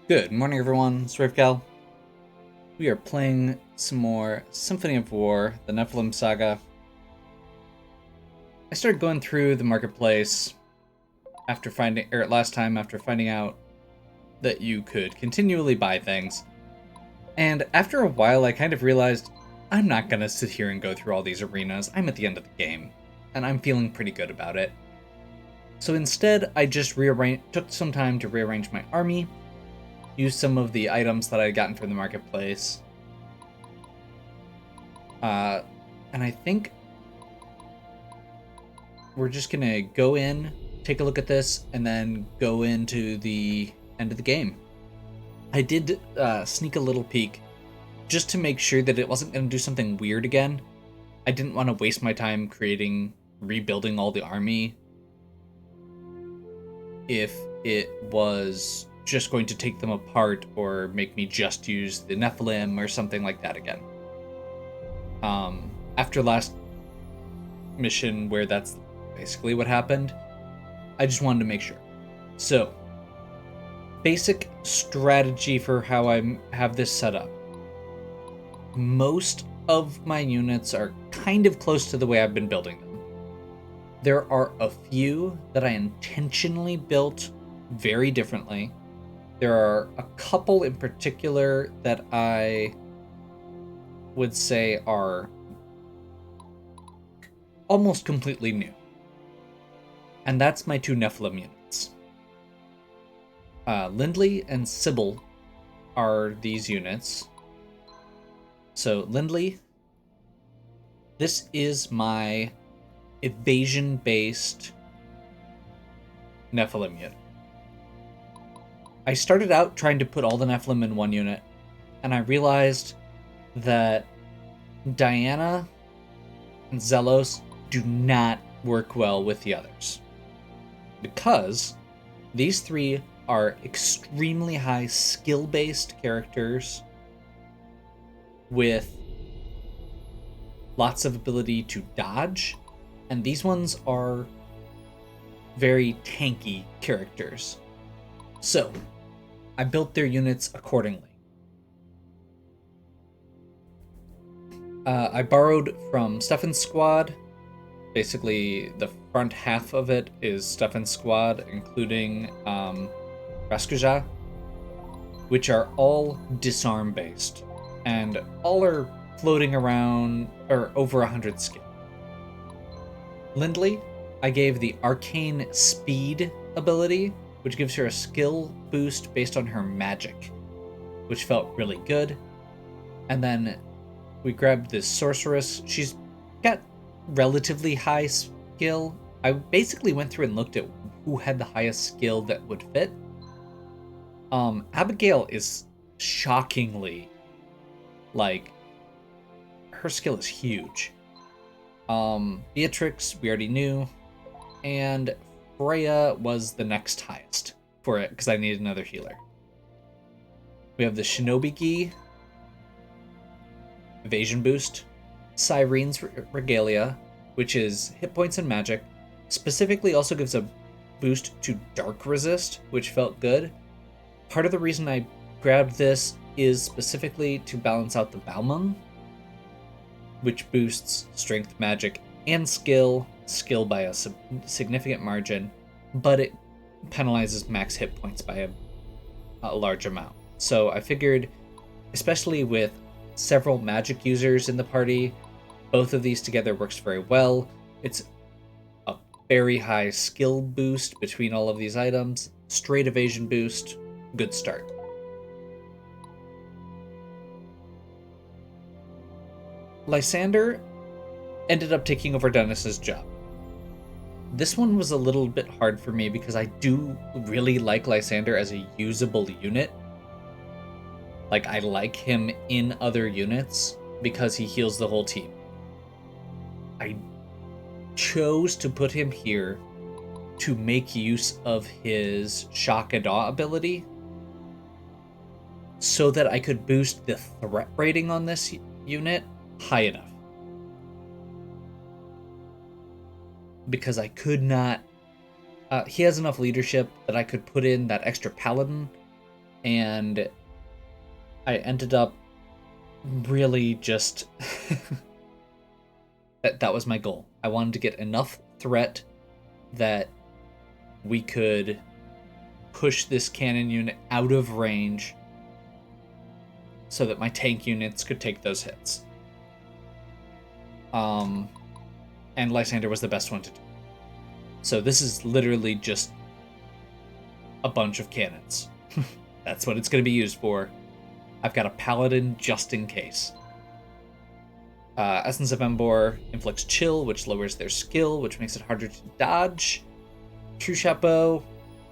Good morning, everyone. It's Rivgal. We are playing some more Symphony of War, the Nephilim Saga. I started going through the marketplace last time after finding out that you could continually buy things. And after a while, I kind of realized I'm not gonna sit here and go through all these arenas. I'm at the end of the game, and I'm feeling pretty good about it. So instead, I just took some time to rearrange my army, used some of the items that I had gotten from the marketplace. And I think we're just gonna go in, take a look at this, and then go into the end of the game. I did sneak a little peek just to make sure that it wasn't gonna do something weird again. I didn't want to waste my time rebuilding all the army if it was just going to take them apart or make me just use the Nephilim or something like that again. After last mission where that's basically what happened, I just wanted to make sure. So, basic strategy for how I have this set up. Most of my units are kind of close to the way I've been building them. There are a few that I intentionally built very differently. There are a couple in particular that I would say are almost completely new. And that's my two Nephilim units. Lindley and Sybil are these units. So Lindley, this is my evasion-based Nephilim unit. I started out trying to put all the Nephilim in one unit, and I realized that Diana and Zelos do not work well with the others, because these three are extremely high skill-based characters with lots of ability to dodge, and these ones are very tanky characters. So, I built their units accordingly. I borrowed from Stefan's squad. Basically, the front half of it is Stefan's squad, including Raskuja, which are all disarm-based, and all are floating around, or over 100 skill. Lindley, I gave the Arcane Speed ability, which gives her a skill boost based on her magic, which felt really good. And then we grabbed this Sorceress. She's got relatively high skill. I basically went through and looked at who had the highest skill that would fit. Abigail is shockingly, her skill is huge. Beatrix, we already knew, and Freya was the next highest for it, because I needed another healer. We have the Shinobi Gi, evasion boost, Cyrene's Regalia, which is hit points and magic, specifically also gives a boost to dark resist, which felt good. Part of the reason I grabbed this is specifically to balance out the Balmung, which boosts strength, magic, and skill by a significant margin, but it penalizes max hit points by a large amount. So I figured, especially with several magic users in the party, both of these together works very well. It's a very high skill boost between all of these items, straight evasion boost, good start. Lysander ended up taking over Dennis's job. This one was a little bit hard for me because I do really like Lysander as a usable unit. I like him in other units because he heals the whole team. I chose to put him here to make use of his Shock and Awe ability so that I could boost the threat rating on this unit high enough. Because I could not... he has enough leadership that I could put in that extra paladin and I ended up really just that was my goal. I wanted to get enough threat that we could push this cannon unit out of range so that my tank units could take those hits. And Lysander was the best one to do. So this is literally just a bunch of cannons. That's what it's going to be used for. I've got a paladin just in case. Essence of Embor inflicts chill, which lowers their skill, which makes it harder to dodge. True Shot Bow,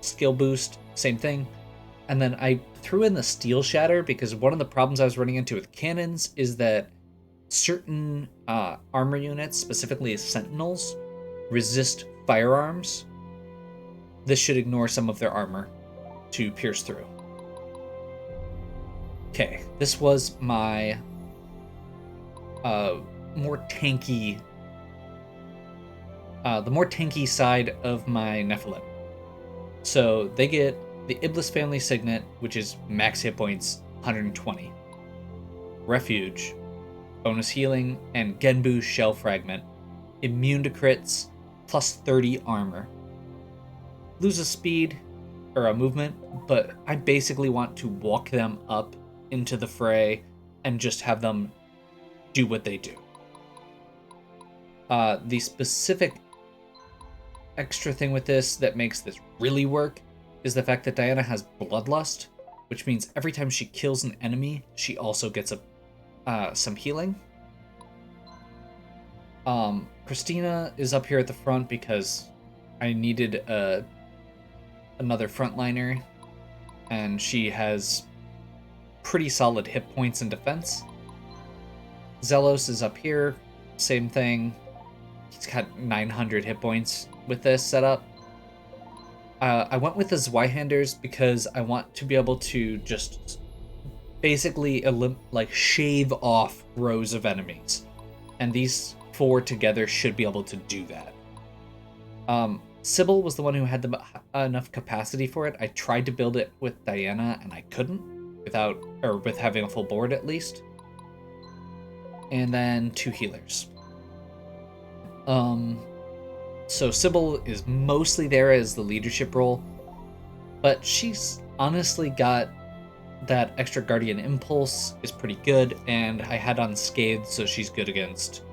skill boost, same thing. And then I threw in the Steel Shatter because one of the problems I was running into with cannons is that certain armor units, specifically Sentinels, resist firearms. This should ignore some of their armor to pierce through. Okay, this was my more tanky, the more tanky side of my Nephilim. So they get the Iblis family signet, which is max hit points 120, refuge, bonus healing, and Genbu shell fragment, immune to crits, plus 30 armor. Lose a speed or a movement, but I basically want to walk them up into the fray and just have them do what they do. The specific extra thing with this that makes this really work is the fact that Diana has Bloodlust, which means every time she kills an enemy, she also gets some healing. Christina is up here at the front because I needed another frontliner, and she has pretty solid hit points and defense. Zelos is up here, same thing. He's got 900 hit points with this setup. I went with the Zweihanders because I want to be able to just basically shave off rows of enemies, and these four together should be able to do that. Sybil was the one who had enough capacity for it. I tried to build it with Diana and I couldn't with having a full board at least. And then 2 healers. So Sybil is mostly there as the leadership role, but she's honestly got that extra Guardian Impulse is pretty good, and I had on Scathed, so she's good against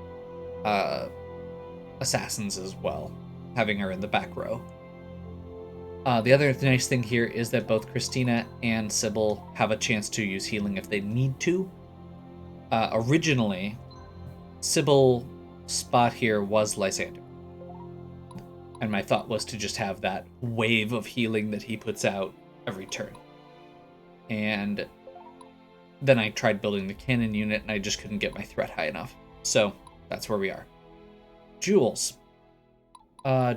assassins as well, having her in the back row. The other nice thing here is that both Christina and Sybil have a chance to use healing if they need to. Originally, Sybil's spot here was Lysander, and my thought was to just have that wave of healing that he puts out every turn. And then I tried building the cannon unit, and I just couldn't get my threat high enough. So that's where we are. Jules.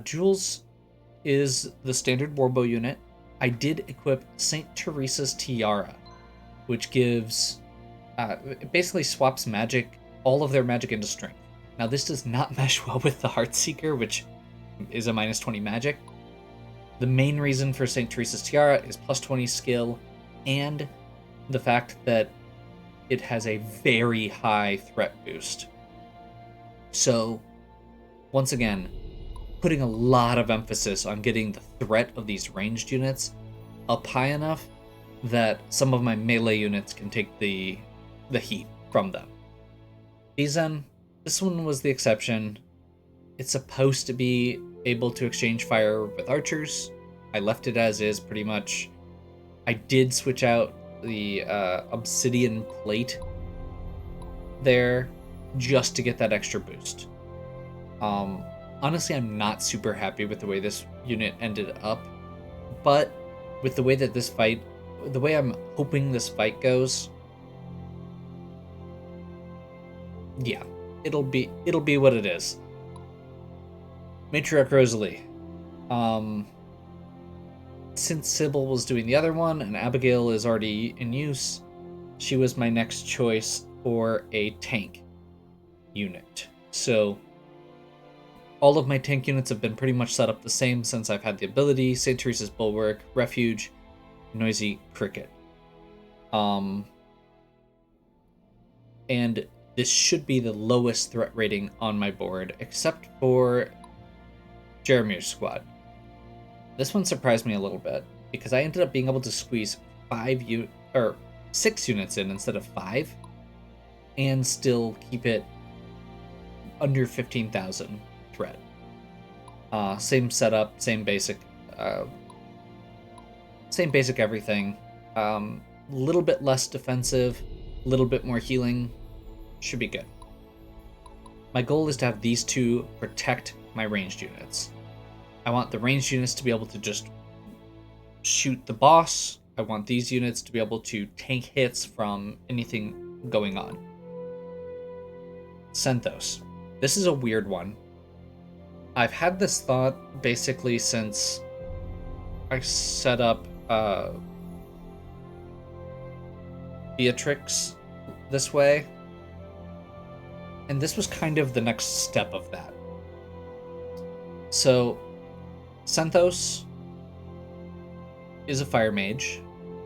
Jules is the standard warbow unit. I did equip St. Teresa's Tiara, which gives... it basically swaps magic, all of their magic into strength. Now this does not mesh well with the Heartseeker, which is a minus 20 magic. The main reason for St. Teresa's Tiara is plus 20 skill, and the fact that it has a very high threat boost. So, once again, putting a lot of emphasis on getting the threat of these ranged units up high enough that some of my melee units can take the heat from them. Bizan, this one was the exception. It's supposed to be able to exchange fire with archers. I left it as is pretty much. I did switch out the obsidian plate there just to get that extra boost. Honestly, I'm not super happy with the way this unit ended up, but with the way that the way I'm hoping this fight goes, yeah, it'll be what it is. Matriarch Rosalie. Since Sybil was doing the other one and Abigail is already in use, she was my next choice for a tank unit. So all of my tank units have been pretty much set up the same since I've had the ability. St. Teresa's Bulwark, Refuge, Noisy Cricket. And this should be the lowest threat rating on my board, except for Jeremir's squad. This one surprised me a little bit, because I ended up being able to squeeze 6 units in instead of 5, and still keep it under 15,000 threat. Same setup, same basic everything. Little bit less defensive, little bit more healing. Should be good. My goal is to have these two protect my ranged units. I want the ranged units to be able to just shoot the boss. I want these units to be able to tank hits from anything going on. Synthose. This is a weird one. I've had this thought basically since I set up Beatrix this way. And this was kind of the next step of that. So, synthose is a fire mage,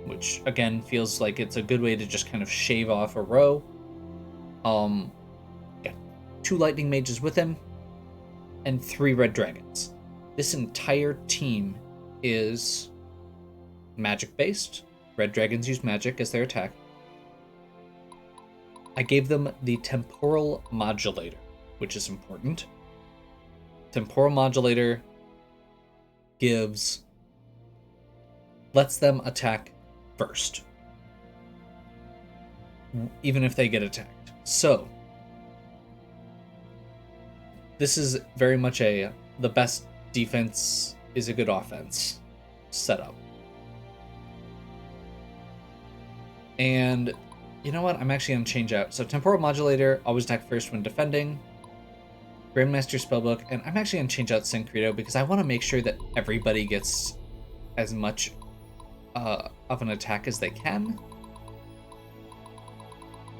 which again feels like it's a good way to just kind of shave off a row. Yeah, 2 lightning mages with him, and 3 red dragons. This entire team is magic based. Red dragons use magic as their attack. I gave them the temporal modulator, which is important. Temporal modulator lets them attack first, even if they get attacked. So this is very much the best defense is a good offense setup. And you know what? I'm actually going to change out. So temporal modulator, always attack first when defending. Grandmaster spellbook, and I'm actually going to change out Syncredo because I want to make sure that everybody gets as much of an attack as they can.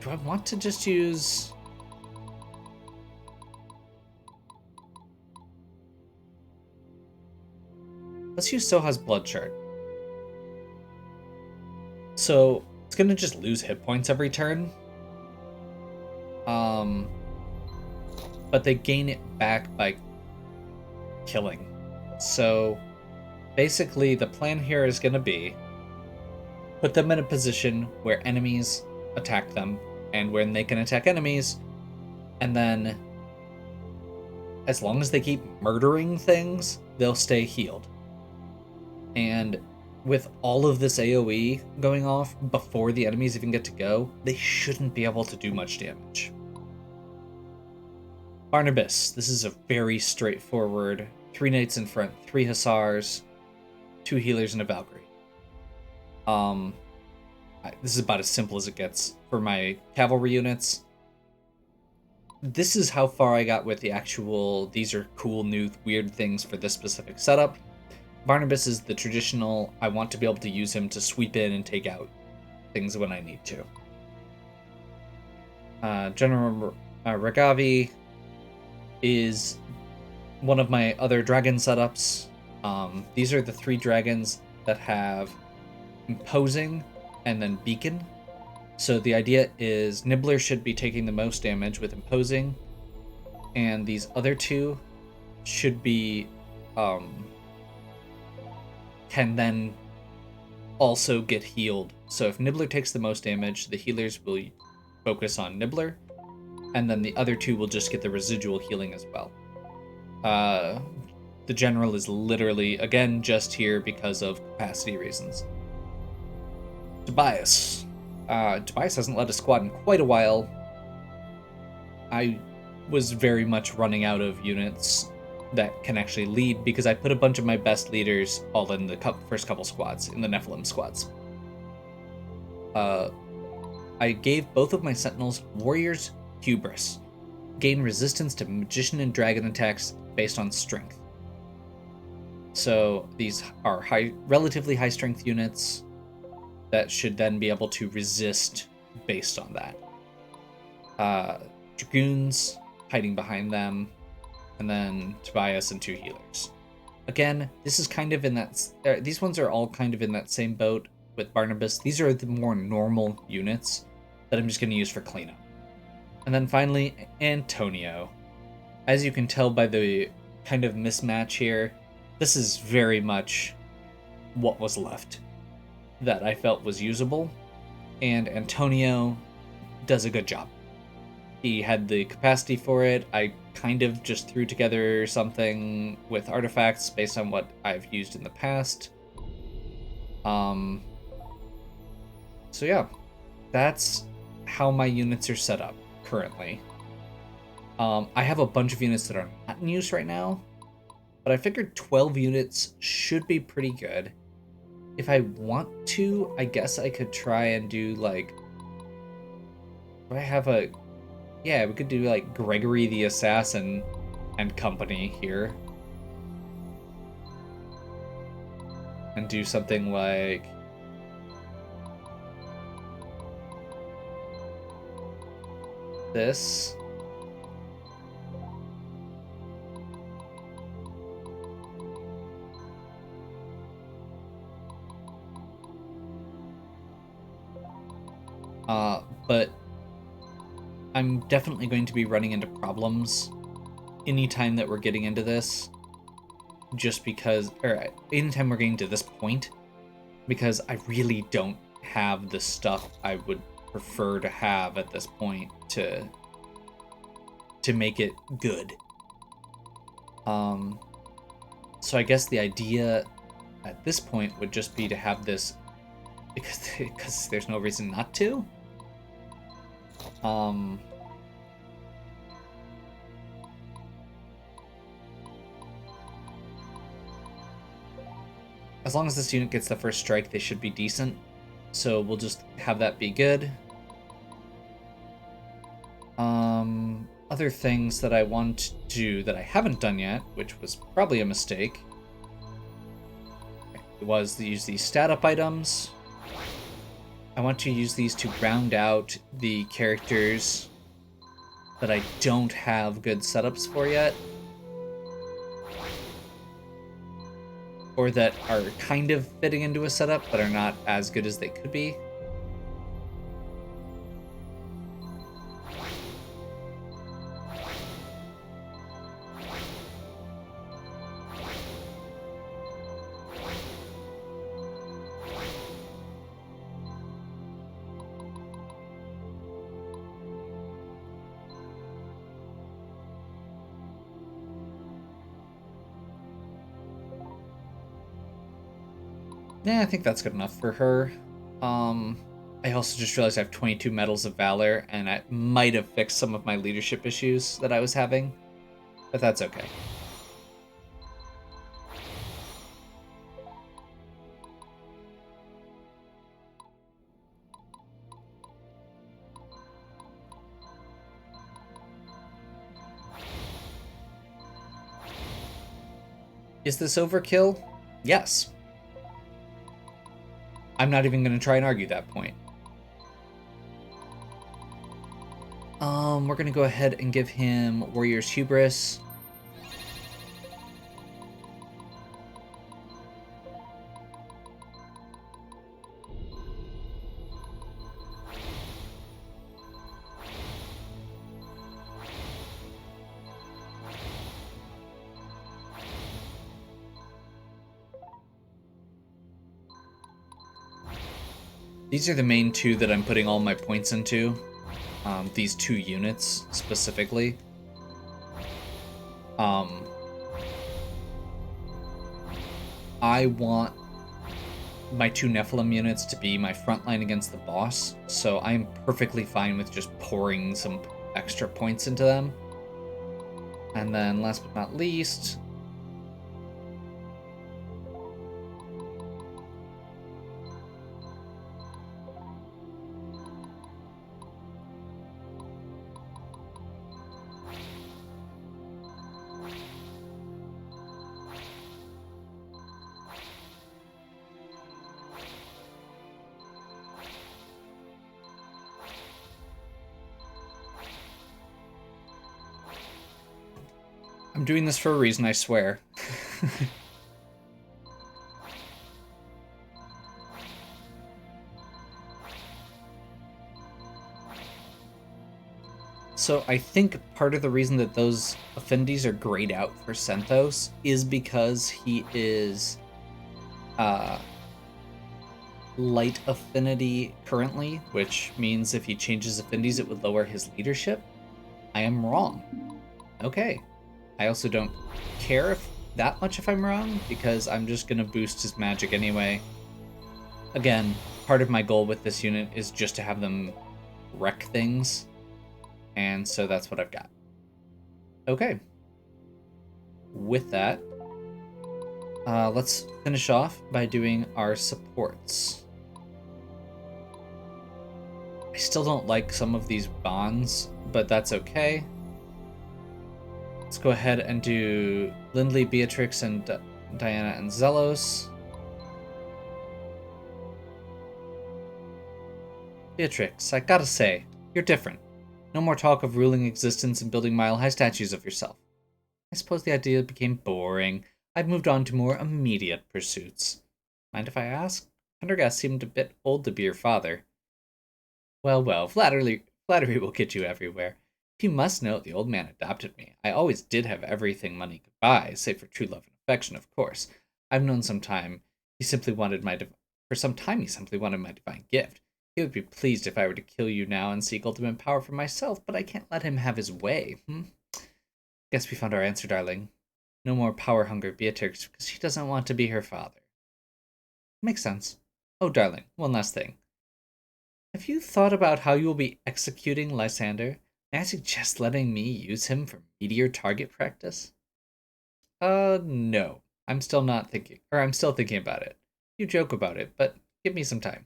Do I want to just use... Let's use Soha's Blood Chart. So it's going to just lose hit points every turn. But they gain it back by killing. So basically the plan here is going to be put them in a position where enemies attack them, and when they can attack enemies, and then as long as they keep murdering things, they'll stay healed. And with all of this AoE going off before the enemies even get to go, they shouldn't be able to do much damage. Barnabys, this is a very straightforward 3 knights in front, 3 hussars, 2 healers, and a Valkyrie. This is about as simple as it gets for my cavalry units. This is how far I got with the actual, these are cool new weird things for this specific setup. Barnabys is the traditional, I want to be able to use him to sweep in and take out things when I need to. General Ragavi is one of my other dragon setups. These are the 3 dragons that have Imposing and then Beacon. So the idea is Nibbler should be taking the most damage with Imposing, and these other 2 should be can then also get healed. So if Nibbler takes the most damage, the healers will focus on Nibbler, and then the other 2 will just get the residual healing as well. The general is literally, again, just here because of capacity reasons. Tobias. Tobias hasn't led a squad in quite a while. I was very much running out of units that can actually lead because I put a bunch of my best leaders all in the first couple squads, in the Nephilim squads. I gave both of my sentinels Warrior's Hubris. Gain resistance to magician and dragon attacks based on strength. So these are relatively high strength units that should then be able to resist based on that. Dragoons hiding behind them, and then Tobias and 2 healers. Again, this is kind of in that. These ones are all kind of in that same boat. with Barnabys. These are the more normal units that I'm just going to use for cleanup. And then finally, Antonio. As you can tell by the kind of mismatch here, this is very much what was left that I felt was usable, and Antonio does a good job. He had the capacity for it. I kind of just threw together something with artifacts based on what I've used in the past. So yeah, that's how my units are set up currently. I have a bunch of units that are not in use right now, but I figured 12 units should be pretty good. If I want to, I guess I could try and do like... Do I have a... Yeah, we could do like Gregory the Assassin and company here. And do something like... this. But I'm definitely going to be running into problems anytime that we're getting into this, just because, or anytime we're getting to this point, because I really don't have the stuff I would prefer to have at this point to make it good. So I guess the idea at this point would just be to have this, because there's no reason not to. As long as this unit gets the first strike, they should be decent. So we'll just have that be good. Other things that I want to do that I haven't done yet, which was probably a mistake, was to use these stat up items. I want to use these to round out the characters that I don't have good setups for yet, or that are kind of fitting into a setup but are not as good as they could be. Yeah, I think that's good enough for her. I also just realized I have 22 Medals of Valor, and I might have fixed some of my leadership issues that I was having, but that's okay. Is this overkill? Yes. I'm not even going to try and argue that point. We're going to go ahead and give him Warrior's Hubris. These are the main two that I'm putting all my points into. These two units specifically. I want my two Nephilim units to be my front line against the boss, so I'm perfectly fine with just pouring some extra points into them. And then last but not least, I'm doing this for a reason, I swear. So I think part of the reason that those affinities are grayed out for synthose is because he is light affinity currently, which means if he changes affinities, it would lower his leadership. I am wrong. Okay. I also don't care that much if I'm wrong, because I'm just going to boost his magic anyway. Again, part of my goal with this unit is just to have them wreck things, and so that's what I've got. Okay. With that, let's finish off by doing our supports. I still don't like some of these bonds, but that's okay. Let's go ahead and do Lindley, Beatrix, and Diana and Zelos. Beatrix, I gotta say, you're different. No more talk of ruling existence and building mile-high statues of yourself. I suppose the idea became boring. I've moved on to more immediate pursuits. Mind if I ask? Pendergast seemed a bit old to be your father. Well, flattery will get you everywhere. If you must know, the old man adopted me. I always did have everything money could buy, save for true love and affection, of course. I've known for some time he simply wanted my divine gift. He would be pleased if I were to kill you now and seek ultimate power for myself, but I can't let him have his way. Guess we found our answer, darling. No more power hunger, Beatrix, because she doesn't want to be her father. Makes sense. Oh, darling, one last thing. Have you thought about how you will be executing Lysander? May I suggest letting me use him for meteor target practice? No. I'm still thinking about it. You joke about it, but give me some time.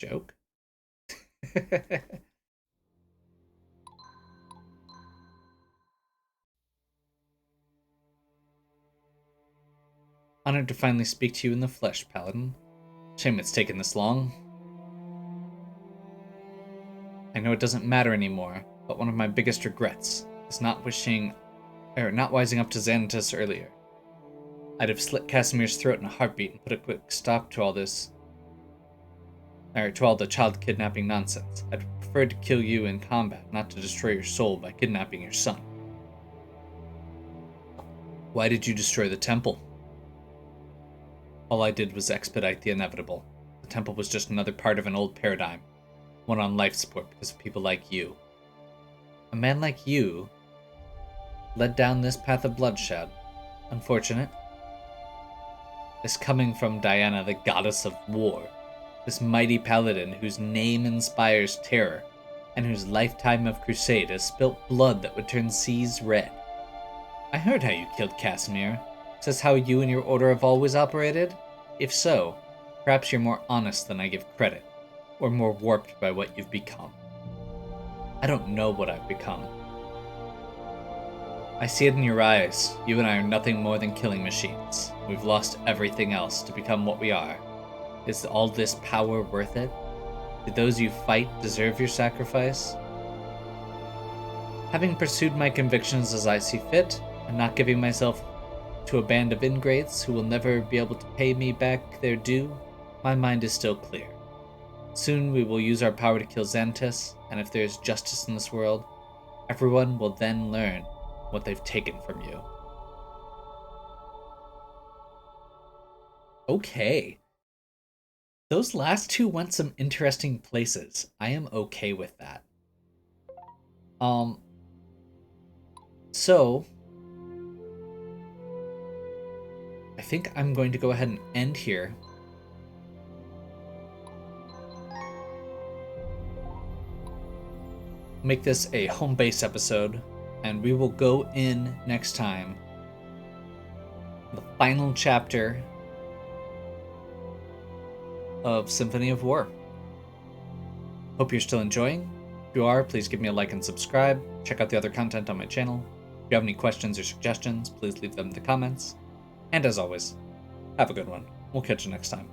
Joke? Honored to finally speak to you in the flesh, Paladin. Shame it's taken this long. I know it doesn't matter anymore, but one of my biggest regrets is not wising up to Xanatus earlier. I'd have slit Casimir's throat in a heartbeat and put a quick stop to all the child kidnapping nonsense. I'd prefer to kill you in combat, not to destroy your soul by kidnapping your son. Why did you destroy the temple? All I did was expedite the inevitable. The temple was just another part of an old paradigm, one on life support because of people like you. A man like you led down this path of bloodshed. Unfortunate. This coming from Diana, the goddess of war. This mighty paladin whose name inspires terror, and whose lifetime of crusade has spilt blood that would turn seas red. I heard how you killed Casimir. Is this how you and your order have always operated? If so, perhaps you're more honest than I give credit, or more warped by what you've become. I don't know what I've become. I see it in your eyes. You and I are nothing more than killing machines. We've lost everything else to become what we are. Is all this power worth it? Did those you fight deserve your sacrifice? Having pursued my convictions as I see fit, and not giving myself to a band of ingrates who will never be able to pay me back their due, my mind is still clear. Soon we will use our power to kill Xanatus, and if there is justice in this world, everyone will then learn what they've taken from you. Okay. Those last two went some interesting places. I am okay with that. So I think I'm going to go ahead and end here. Make this a home base episode, and we will go in next time. The final chapter of Symphony of War. Hope you're still enjoying. If you are, please give me a like and subscribe. Check out the other content on my channel. If you have any questions or suggestions, please leave them in the comments. And as always, have a good one. We'll catch you next time.